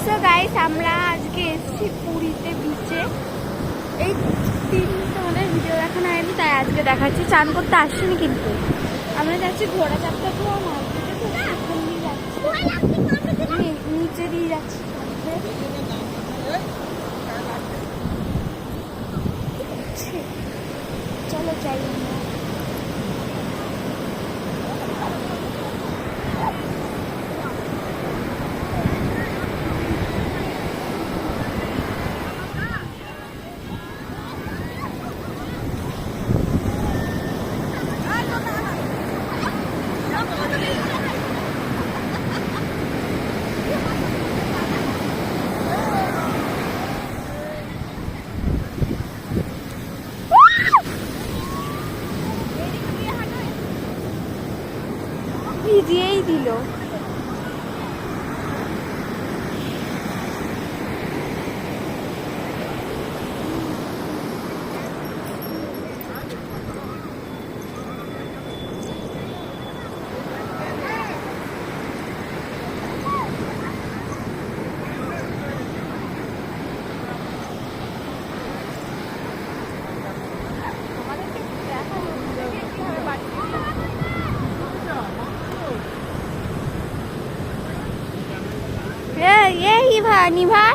So guys আমরা আজকে এসেছি পুরীতে বিচে। এই 3 দিন তোমাদের ভিডিও দেখানো হয়নি, তাই আজকে দেখাচ্ছি। চান করতে আসছিনি কিন্তু আমরা যাচ্ছি ঘোড়া চাপটা খুব মাছ দিতে, এখন দিয়ে যাচ্ছি নিচে দিয়ে যাচ্ছি। চলো যাই আমরা। ভিজিয়েই দিল। নিভা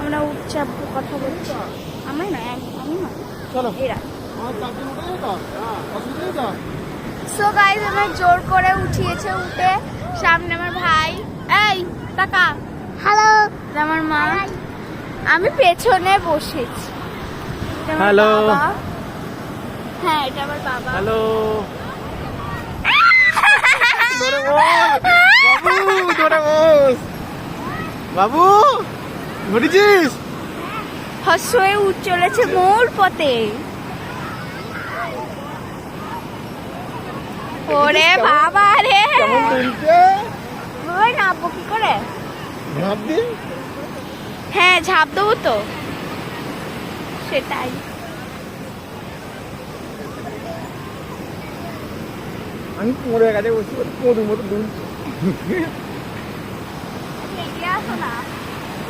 আমরা উচ্চাপ কথা বলছি। আমি না চলো এরা। সো গাইস আমার জোর করে উঠিয়েছে, উঠে সামনে আমার ভাই, এই টাকা হ্যালো, আমার মা, আমি পেছনে বসেছি। হ্যালো, হ্যাঁ এটা আমার বাবা। হ্যালো বাবু, ঘুরেছিস? হয়ে উঠ চলেছে মোর পথে। ওরে বাবা রে, ওই নামবো কি করে? হ্যাঁ ঝাঁপ দেবো তো, সেটাই। আমি পড়ে গেছে বসে পড়ুর মতো দুলছি।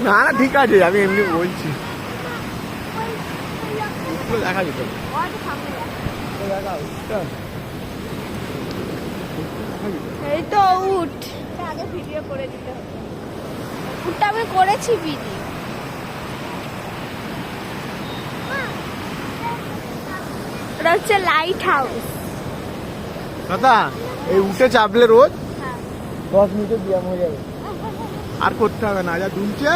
না না ঠিক আছে, আমি এমনি বলছি। দেখা যেত এই তো উঠ, আগে ভিডিও করে দিতে হবে। উঠটা আমি করেছি ভিডিও। এটা হচ্ছে লাইট হাউস। দাদা এই উঠে চাপলে রোজ 10 মিনিটের ব্যায়াম হয়ে যাবে, আর করতে হবে না। যা দুলছে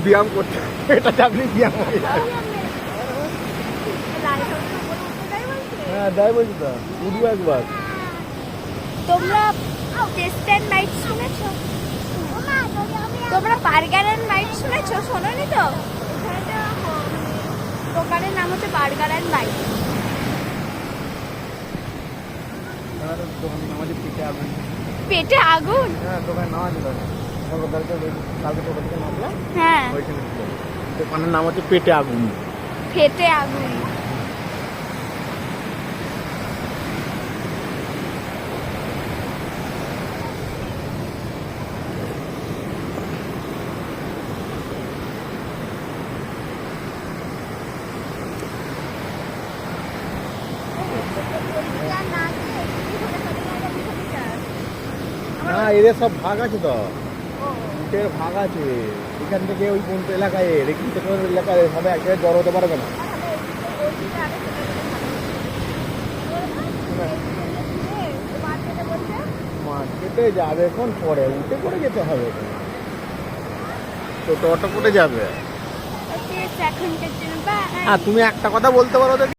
ব্যায়াম করতে হবে, এটা চাপলে ব্যায়াম হয়ে যাবে। হ্যাঁ তাই বলছি তো, উঠবো একবার। তোমরা টেস্ট নাইট শুনেছো? তোমরা বার্গার এন্ড নাইট শুনেছো? শোনোনি তো? দোকানের নাম হচ্ছে বার্গার এন্ড নাইট। পেটে আগুন? হ্যাঁ দোকানের নাম আছে, হ্যাঁ দোকানের নাম হচ্ছে পেটে আগুন। পেটে আগুন। না এদের সব ভাগ আছে তো, এর ভাগ আছে। এখান থেকে ওই কোন এলাকায় কিন্তু এলাকায় সবাই এক জায়গায় জড়ো হতে পারবে না। মার্কেটে যাবে এখন পরে, উঠে করে যেতে হবে তো, অটো করে যাবে। আর তুমি একটা কথা বলতে পারো ওদের।